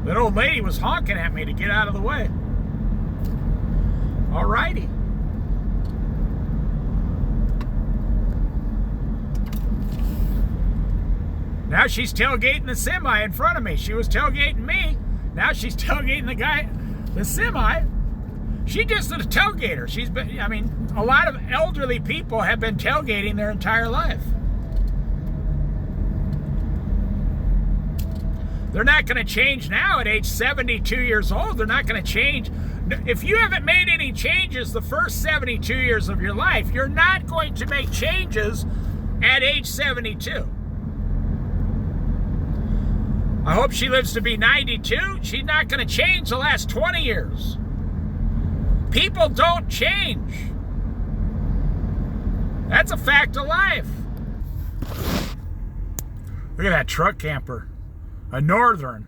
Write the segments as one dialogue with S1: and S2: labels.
S1: That old lady was honking at me to get out of the way. All righty. Now she's tailgating the semi in front of me. She was tailgating me. Now she's tailgating the semi. She just a tailgater. She's been, I mean, a lot of elderly people have been tailgating their entire life. They're not going to change now at age 72 years old. They're not going to change. If you haven't made any changes the first 72 years of your life, you're not going to make changes at age 72. I hope she lives to be 92. She's not going to change the last 20 years. People don't change. That's a fact of life. Look at that truck camper. A Northern.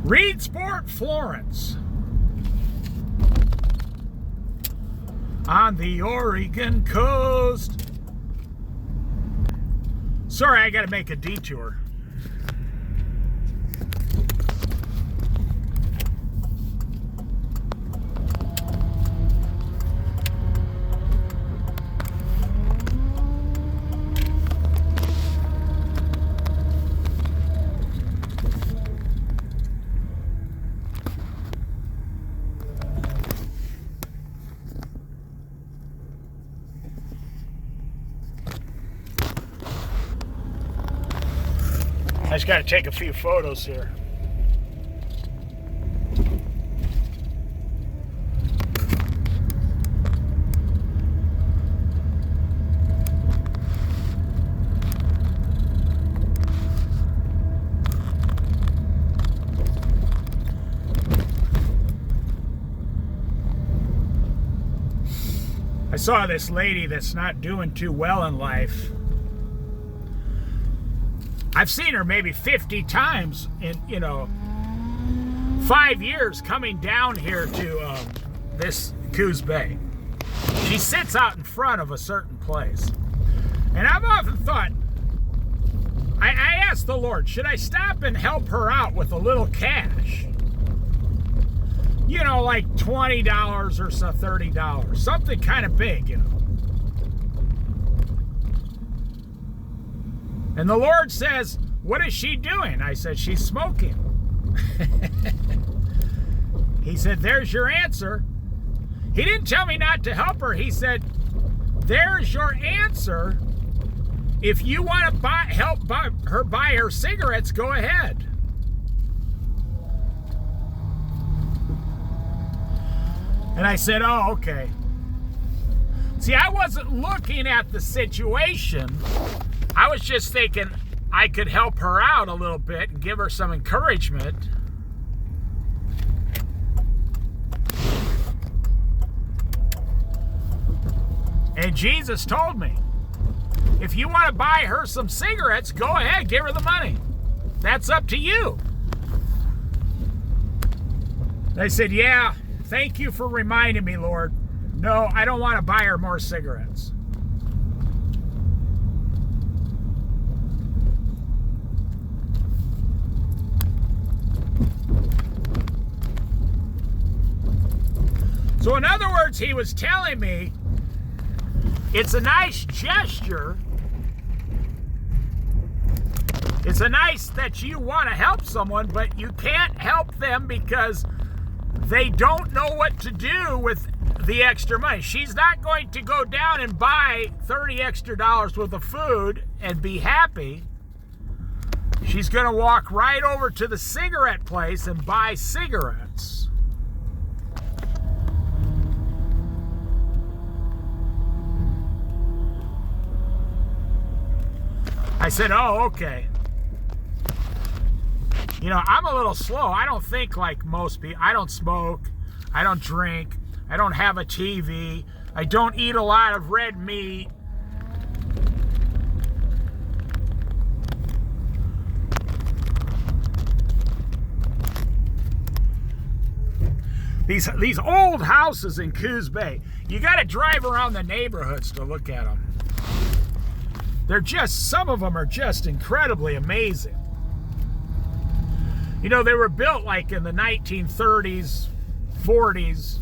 S1: Reedsport, Florence, on the Oregon coast. Sorry, I gotta make a detour. I just got to take a few photos here. I saw this lady that's not doing too well in life. I've seen her maybe 50 times in, 5 years coming down here to this Coos Bay. She sits out in front of a certain place. And I've often thought, I asked the Lord, should I stop and help her out with a little cash? Like $20 or so, $30. Something kind of big, And the Lord says, what is she doing? I said, she's smoking. He said, there's your answer. He didn't tell me not to help her. He said, there's your answer. If you want to help her buy her cigarettes, go ahead. And I said, oh, okay. See, I wasn't looking at the situation. I was just thinking I could help her out a little bit and give her some encouragement. And Jesus told me, if you want to buy her some cigarettes, go ahead, give her the money. That's up to you. I said, yeah, thank you for reminding me, Lord. No, I don't want to buy her more cigarettes. So in other words, he was telling me it's a nice gesture. It's a nice that you want to help someone, but you can't help them because they don't know what to do with the extra money. She's not going to go down and buy $30 extra worth of food and be happy. She's going to walk right over to the cigarette place and buy cigarettes. I said, oh, okay. You know, I'm a little slow. I don't think like most people. I don't smoke. I don't drink. I don't have a TV. I don't eat a lot of red meat. These old houses in Coos Bay, you got to drive around the neighborhoods to look at them. They're just, some of them are just incredibly amazing. You know, they were built like in the 1930s, 40s.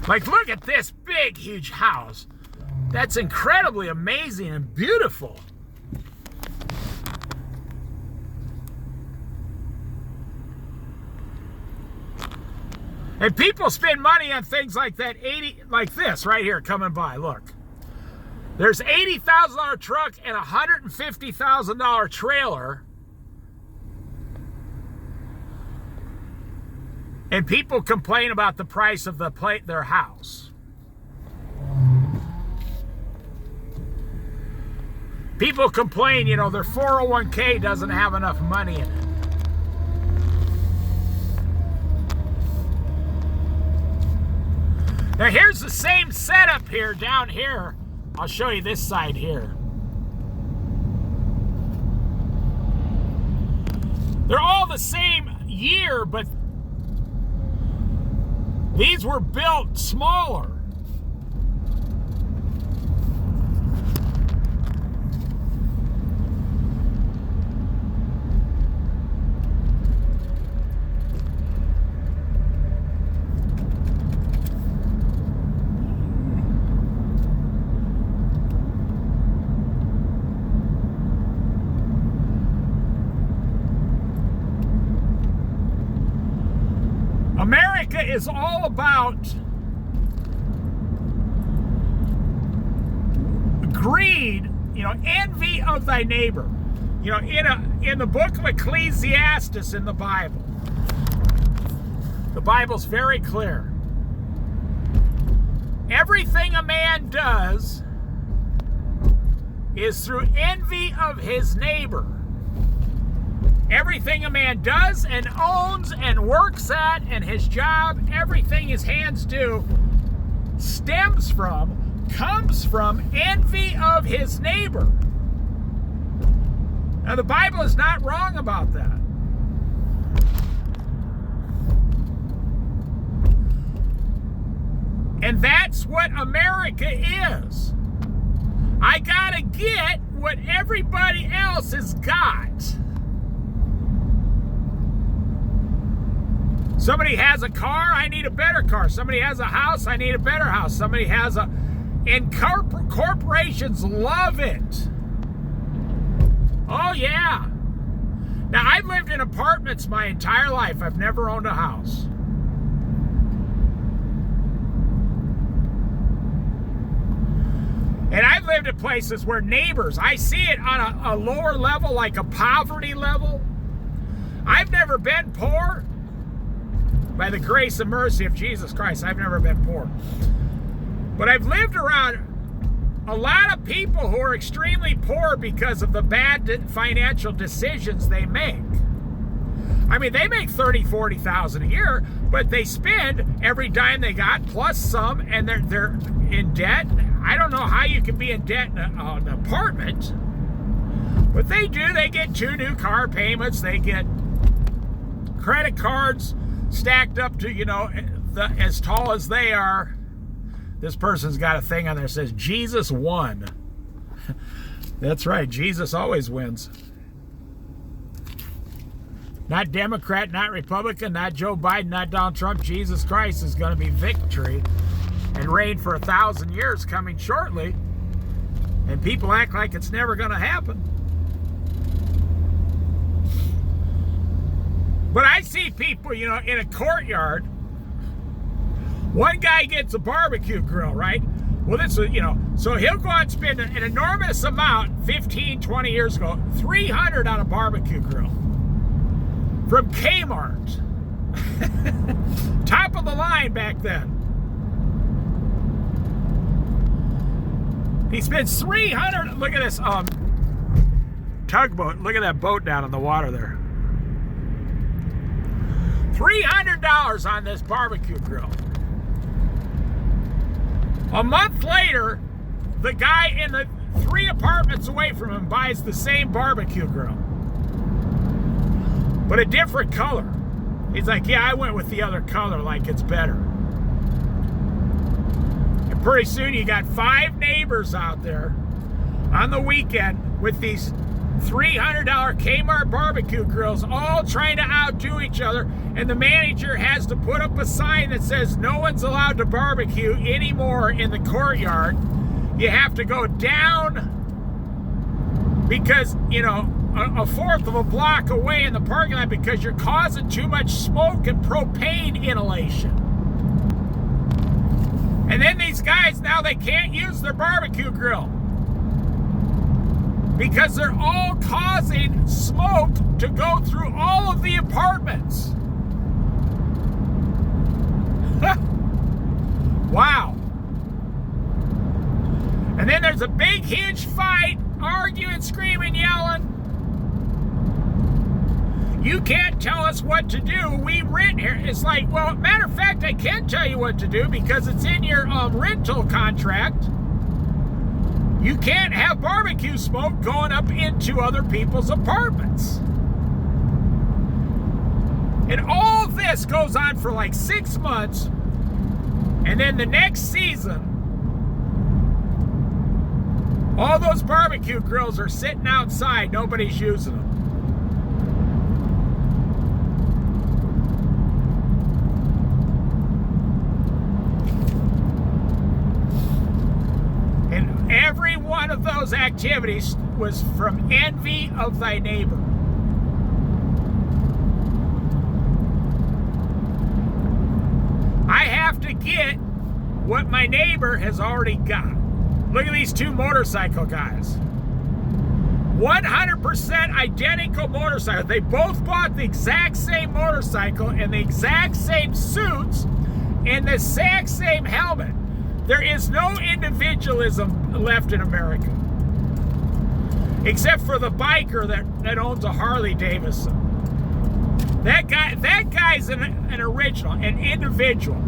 S1: Like, look at this big, huge house. That's incredibly amazing and beautiful. And people spend money on things like that, like this right here coming by, look. There's $80,000 truck and a $150,000 trailer. And people complain about the price of their house. People complain, you know, their 401k doesn't have enough money in it. Now here's the same setup here, down here. I'll show you this side here. They're all the same year, but these were built smaller. America is all about greed, you know, envy of thy neighbor. You know, in the book of Ecclesiastes in the Bible's very clear. Everything a man does is through envy of his neighbor. Everything a man does and owns and works at, and his job, everything his hands do, comes from envy of his neighbor. Now, the Bible is not wrong about that. And that's what America is. I gotta get what everybody else has got. Somebody has a car, I need a better car. Somebody has a house, I need a better house. Somebody has a... And corporations love it. Oh, yeah. Now, I've lived in apartments my entire life. I've never owned a house. And I've lived in places where neighbors, I see it on a lower level, like a poverty level. I've never been poor. By the grace and mercy of Jesus Christ, I've never been poor. But I've lived around a lot of people who are extremely poor because of the bad financial decisions they make. I mean, they make $30,000, $40,000 a year, but they spend every dime they got plus some, and they're in debt. I don't know how you can be in debt in an apartment, but they do. They get 2 new car payments. They get credit cards. stacked up to, as tall as they are. This person's got a thing on there that says, Jesus won. That's right, Jesus always wins. Not Democrat, not Republican, not Joe Biden, not Donald Trump. Jesus Christ is going to be victory and reign for 1,000 years coming shortly. And people act like it's never going to happen. But I see people, in a courtyard. One guy gets a barbecue grill, right? Well, this is, so he'll go out and spend an enormous amount 15, 20 years ago, $300 on a barbecue grill from Kmart. Top of the line back then. He spends $300. Look at this tugboat. Look at that boat down in the water there. $300 on this barbecue grill. A month later, the guy in the 3 apartments away from him buys the same barbecue grill, but a different color. He's like, yeah, I went with the other color, like it's better. And pretty soon you got 5 neighbors out there on the weekend with these $300 Kmart barbecue grills, all trying to outdo each other, and the manager has to put up a sign that says no one's allowed to barbecue anymore in the courtyard. You have to go down because, a fourth of a block away in the parking lot because you're causing too much smoke and propane inhalation. And then these guys, now they can't use their barbecue grill because they're all causing smoke to go through all of the apartments. Wow. And then there's a big, huge fight, arguing, screaming, yelling. You can't tell us what to do. We rent here. It's like, well, matter of fact, I can tell you what to do because it's in your rental contract. You can't have barbecue smoke going up into other people's apartments. And all this goes on for like 6 months. And then the next season, all those barbecue grills are sitting outside. Nobody's using them. And every one of those activities was from envy of thy neighbor. I have to get what my neighbor has already got. Look at these 2 motorcycle guys. 100% identical motorcycles. They both bought the exact same motorcycle and the exact same suits and the exact same helmet. There is no individualism left in America. Except for the biker that owns a Harley Davidson. That guy's an original, an individual.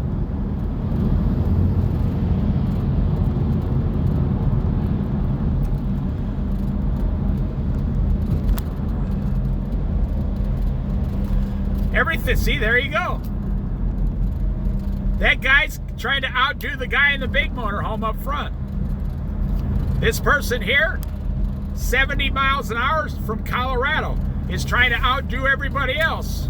S1: Everything, see, there you go. That guy's trying to outdo the guy in the big motorhome up front. This person here, 70 miles an hour from Colorado, is trying to outdo everybody else.